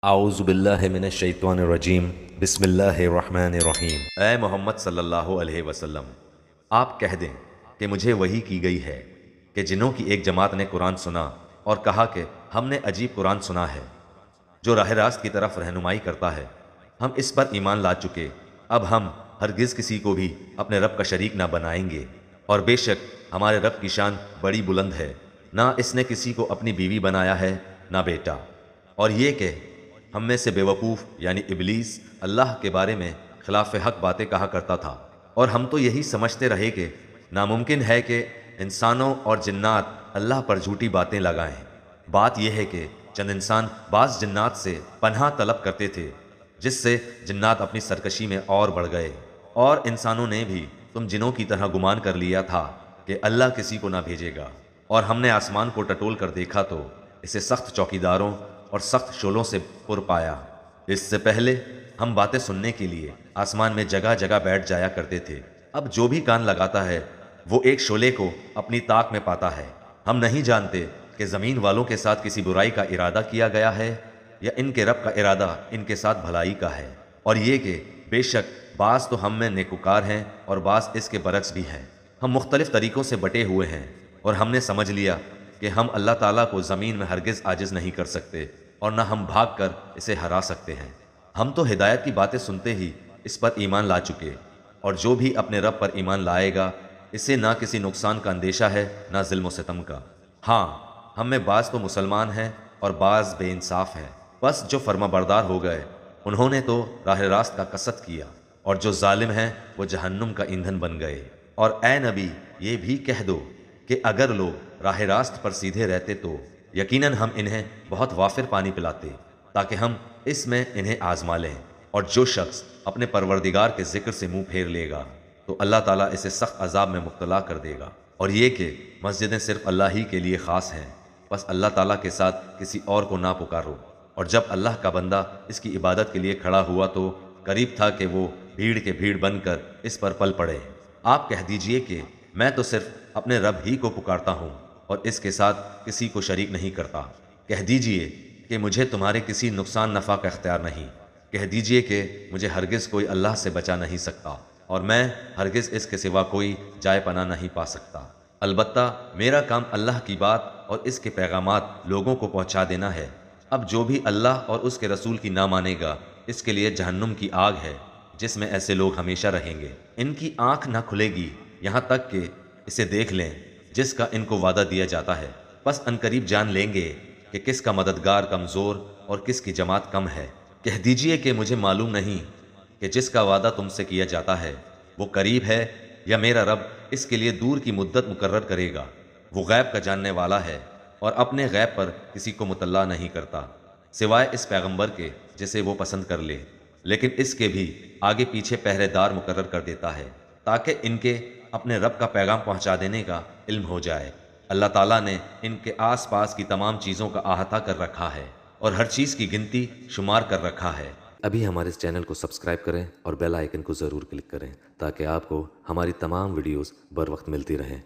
اعوذ باللہ من الشیطان الرجیم بسم اللہ الرحمن الرحیم۔ اے محمد صلی اللہ علیہ وسلم، آپ کہہ دیں کہ مجھے وحی کی گئی ہے کہ جنوں کی ایک جماعت نے قرآن سنا اور کہا کہ ہم نے عجیب قرآن سنا ہے جو راہ راست کی طرف رہنمائی کرتا ہے، ہم اس پر ایمان لا چکے، اب ہم ہرگز کسی کو بھی اپنے رب کا شریک نہ بنائیں گے، اور بے شک ہمارے رب کی شان بڑی بلند ہے، نہ اس نے کسی کو اپنی بیوی بنایا ہے نہ بیٹا، اور یہ کہ ہم میں سے بے وقوف یعنی ابلیس اللہ کے بارے میں خلاف حق باتیں کہا کرتا تھا، اور ہم تو یہی سمجھتے رہے کہ ناممکن ہے کہ انسانوں اور جنات اللہ پر جھوٹی باتیں لگائیں۔ بات یہ ہے کہ چند انسان بعض جنات سے پناہ طلب کرتے تھے، جس سے جنات اپنی سرکشی میں اور بڑھ گئے، اور انسانوں نے بھی تم جنوں کی طرح گمان کر لیا تھا کہ اللہ کسی کو نہ بھیجے گا، اور ہم نے آسمان کو ٹٹول کر دیکھا تو اسے سخت چوکیداروں اور سخت شعلوں سے پر پایا۔ اس سے پہلے ہم باتیں سننے کے لیے آسمان میں جگہ جگہ بیٹھ جایا کرتے تھے، اب جو بھی کان لگاتا ہے وہ ایک شعلے کو اپنی طاق میں پاتا ہے۔ ہم نہیں جانتے کہ زمین والوں کے ساتھ کسی برائی کا ارادہ کیا گیا ہے یا ان کے رب کا ارادہ ان کے ساتھ بھلائی کا ہے، اور یہ کہ بے شک بعض تو ہم میں نیکوکار ہیں اور بعض اس کے برعکس بھی ہیں۔ ہم مختلف طریقوں سے بٹے ہوئے ہیں، اور ہم نے سمجھ لیا کہ ہم اللہ تعالیٰ کو زمین میں ہرگز عاجز نہیں کر سکتے، اور نہ ہم بھاگ کر اسے ہرا سکتے ہیں۔ ہم تو ہدایت کی باتیں سنتے ہی اس پر ایمان لا چکے، اور جو بھی اپنے رب پر ایمان لائے گا اسے نہ کسی نقصان کا اندیشہ ہے نہ ظلم و ستم کا۔ ہاں، ہم میں بعض تو مسلمان ہیں اور بعض بے انصاف ہیں، بس جو فرما بردار ہو گئے انہوں نے تو راہ راست کا قصد کیا، اور جو ظالم ہیں وہ جہنم کا ایندھن بن گئے۔ اور اے نبی، یہ بھی کہہ دو کہ اگر لوگ راہ راست پر سیدھے رہتے تو یقیناً ہم انہیں بہت وافر پانی پلاتے تاکہ ہم اس میں انہیں آزما لیں، اور جو شخص اپنے پروردگار کے ذکر سے منہ پھیر لے گا تو اللہ تعالیٰ اسے سخت عذاب میں مبتلا کر دے گا۔ اور یہ کہ مسجدیں صرف اللہ ہی کے لیے خاص ہیں، بس اللہ تعالیٰ کے ساتھ کسی اور کو نہ پکارو، اور جب اللہ کا بندہ اس کی عبادت کے لیے کھڑا ہوا تو قریب تھا کہ وہ بھیڑ کے بھیڑ بن کر اس پر پل پڑے۔ آپ کہہ دیجئے کہ میں تو صرف اپنے رب ہی کو پکارتا ہوں اور اس کے ساتھ کسی کو شریک نہیں کرتا۔ کہہ دیجئے کہ مجھے تمہارے کسی نقصان نفع کا اختیار نہیں، کہہ دیجئے کہ مجھے ہرگز کوئی اللہ سے بچا نہیں سکتا، اور میں ہرگز اس کے سوا کوئی جائے پناہ نہیں پا سکتا۔ البتہ میرا کام اللہ کی بات اور اس کے پیغامات لوگوں کو پہنچا دینا ہے۔ اب جو بھی اللہ اور اس کے رسول کی نہ مانے گا اس کے لیے جہنم کی آگ ہے، جس میں ایسے لوگ ہمیشہ رہیں گے۔ ان کی آنکھ نہ کھلے گی یہاں تک کہ اسے دیکھ لیں جس کا ان کو وعدہ دیا جاتا ہے، بس عنقریب جان لیں گے کہ کس کا مددگار کمزور اور کس کی جماعت کم ہے۔ کہہ دیجئے کہ مجھے معلوم نہیں کہ جس کا وعدہ تم سے کیا جاتا ہے وہ قریب ہے یا میرا رب اس کے لیے دور کی مدت مقرر کرے گا۔ وہ غیب کا جاننے والا ہے اور اپنے غیب پر کسی کو مطلع نہیں کرتا سوائے اس پیغمبر کے جسے وہ پسند کر لے، لیکن اس کے بھی آگے پیچھے پہرے دار مقرر کر دیتا ہے تاکہ ان کے اپنے رب کا پیغام پہنچا دینے کا علم ہو جائے۔ اللہ تعالیٰ نے ان کے آس پاس کی تمام چیزوں کا احاطہ کر رکھا ہے اور ہر چیز کی گنتی شمار کر رکھا ہے۔ ابھی ہمارے اس چینل کو سبسکرائب کریں اور بیل آئیکن کو ضرور کلک کریں تاکہ آپ کو ہماری تمام ویڈیوز بر وقت ملتی رہیں۔